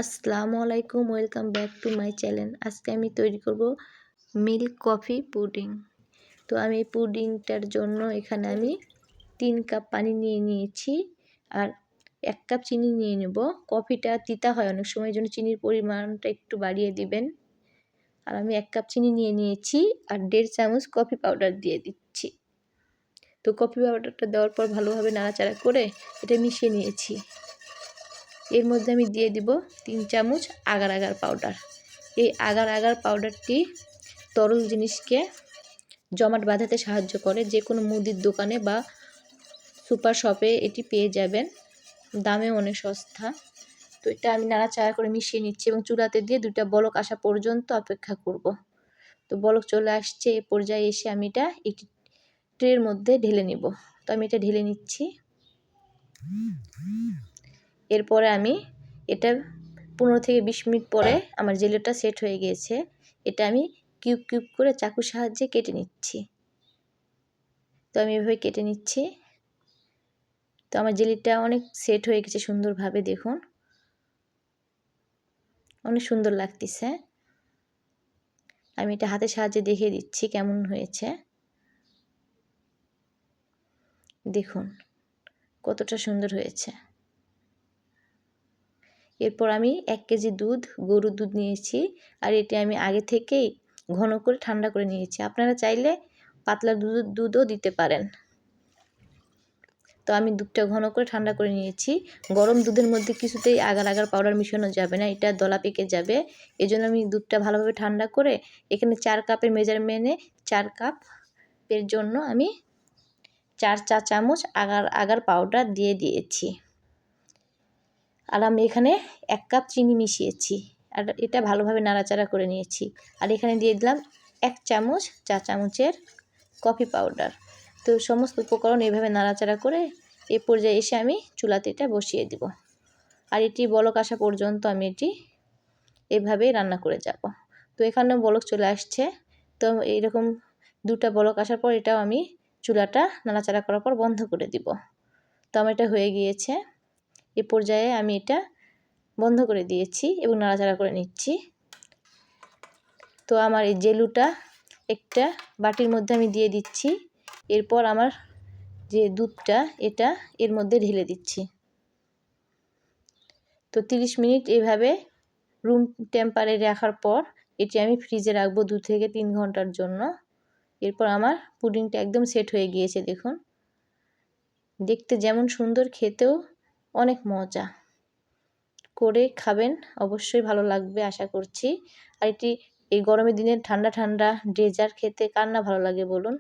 আসসালামু আলাইকুম, welcome back to my channel. আজকে আমি তৈরি করব মিল্ক কফি পুডিং। তো আমি এই পুডিংটার জন্য এখানে আমি 3 কাপ পানি নিয়ে নিয়েছি আর 1 কাপ চিনি নিয়ে নেব। কফিটা তিতা হয় অনেক সময়, জন্য চিনির পরিমাণটা একটু বাড়িয়ে দিবেন। আর আমি 1 কাপ চিনি নিয়ে নিয়েছি আর 1.5 চামচ কফি পাউডার দিয়ে দিচ্ছি। তো কফি পাউডারটা দেওয়ার পর ভালোভাবে নাড়াচাড়া করে এটা মিশিয়ে নিয়েছি। এর মধ্যে আমি দিয়ে দিব 3 চামচ আগার আগার পাউডার। এই আগার আগার পাউডারটি তরল জিনিসকে জমাট বাঁধাতে সাহায্য করে। যে কোনো মুদির দোকানে বা সুপার শপে এটি পেয়ে যাবেন, দামেও অনেক সস্তা। তো এটা আমি নাড়াচাড়া করে মিশিয়ে নিচ্ছি এবং চুলাতে দিয়ে 2টা বলক আসা পর্যন্ত অপেক্ষা করব। তো বলক চলে আসছে, এ পর্যায়ে এসে আমি এটা একটি ট্রের মধ্যে ঢেলে নিব। তো আমি এটা ঢেলে নিচ্ছি। এরপরে আমি এটা 15 থেকে 20 মিনিট পরে আমার জেলিটা সেট হয়ে গিয়েছে। এটা আমি কিউব কিউব করে চাকুর সাহায্যে কেটে নিচ্ছি। তো আমি এভাবে কেটে নিচ্ছি। তো আমার জেলিটা অনেক সেট হয়ে গেছে সুন্দরভাবে, দেখুন অনেক সুন্দর লাগতেছে। আমি এটা হাতের সাহায্যে দেখিয়ে দিচ্ছি কেমন হয়েছে। দেখুন কতটা সুন্দর হয়েছে। এরপর আমি 1 কেজি দুধ, গরুর দুধ নিয়েছি আর এটি আমি আগে থেকেই ঘন করে ঠান্ডা করে নিয়েছি। আপনারা চাইলে পাতলা দুধও দিতে পারেন। তো আমি দুধটা ঘন করে ঠান্ডা করে নিয়েছি। গরম দুধের মধ্যে কিছুতেই আগার আগার পাউডার মিশানো যাবে না, এটা দলা পেকে যাবে। এজন্য আমি দুধটা ভালোভাবে ঠান্ডা করে এখানে 4 কাপের মেজারমেন্টে 4 কাপের জন্য আমি 4 চা চামচ আগার আগার পাউডার দিয়ে দিয়েছি। আর আমি এখানে 1 কাপ চিনি মিশিয়েছি আর এটা ভালোভাবে নাড়াচাড়া করে নিয়েছি। আর এখানে দিয়ে দিলাম 1 চামচ চা চামচের কফি পাউডার। তো সমস্ত উপকরণ এইভাবে নাড়াচাড়া করে এ পর্যায়ে এসে আমি চুলাতে এটা বসিয়ে দিব। আর এটি বলক আসা পর্যন্ত আমি এটি এভাবেই রান্না করে যাব। তো এখানেও বলক চলে আসছে। তো এইরকম 2টা বলক আসার পর এটাও আমি চুলাটা নাড়াচাড়া করার পর বন্ধ করে দিব। তো আমার এটা হয়ে গিয়েছে। এ পর্যায়ে আমি এটা বন্ধ করে দিয়েছি এবং নাড়াচাড়া করে নিচ্ছি। তো আমার এই জেলুটা একটা বাটির মধ্যে আমি দিয়ে দিচ্ছি। এরপর আমার যে দুধটা এটা এর মধ্যে ঢেলে দিচ্ছি। তো 30 মিনিট এভাবে রুম টেম্পারেচারে রাখার পর এটি আমি ফ্রিজে রাখবো 2 থেকে 3 ঘন্টার জন্য। এরপর আমার পুডিংটা একদম সেট হয়ে গিয়েছে। দেখুন দেখতে যেমন সুন্দর, খেতেও অনেক মজা। করে খাবেন, অবশ্যই ভালো লাগবে আশা করছি। আর এটি এই গরমের দিনে ঠান্ডা ঠান্ডা ডেজার্ট খেতে কার না ভালো লাগে বলুন।